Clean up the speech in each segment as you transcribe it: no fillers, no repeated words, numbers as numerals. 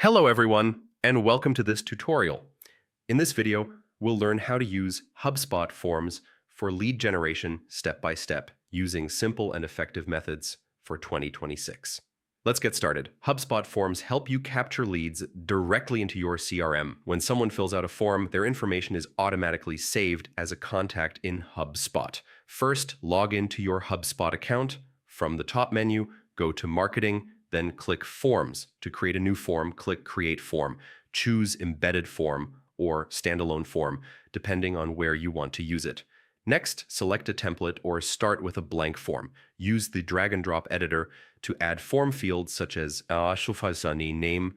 Hello everyone, and welcome to this tutorial. In this video, we'll learn how to use HubSpot forms for lead generation step by step using simple and effective methods for 2026. Let's get started. HubSpot forms help you capture leads directly into your CRM. When someone fills out a form, their information is automatically saved as a contact in HubSpot. First, log into your HubSpot account. From the top menu, go to Marketing, then click Forms. To create a new form, click Create Form. Choose Embedded Form or Standalone Form, depending on where you want to use it. Next, select a template or start with a blank form. Use the drag and drop editor to add form fields such as name,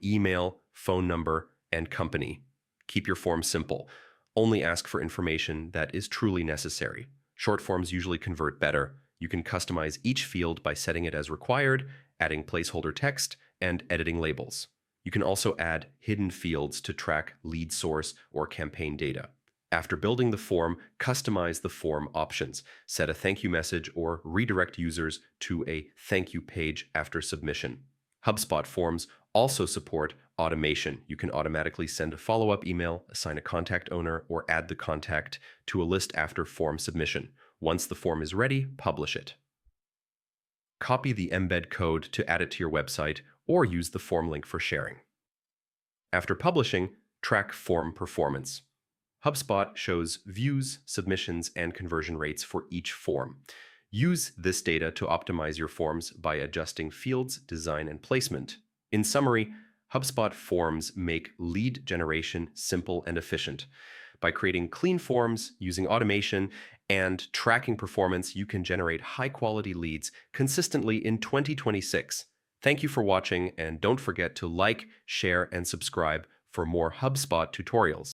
email, phone number, and company. Keep your form simple. Only ask for information that is truly necessary. Short forms usually convert better. You can customize each field by setting it as required, adding placeholder text, and editing labels. You can also add hidden fields to track lead source or campaign data. After building the form, customize the form options. Set a thank you message or redirect users to a thank you page after submission. HubSpot forms also support automation. You can automatically send a follow-up email, assign a contact owner, or add the contact to a list after form submission. Once the form is ready, publish it. Copy the embed code to add it to your website or use the form link for sharing. After publishing, track form performance. HubSpot shows views, submissions, and conversion rates for each form. Use this data to optimize your forms by adjusting fields, design, and placement. In summary, HubSpot forms make lead generation simple and efficient. By creating clean forms, using automation, and tracking performance, you can generate high-quality leads consistently in 2026. Thank you for watching, and don't forget to like, share, and subscribe for more HubSpot tutorials.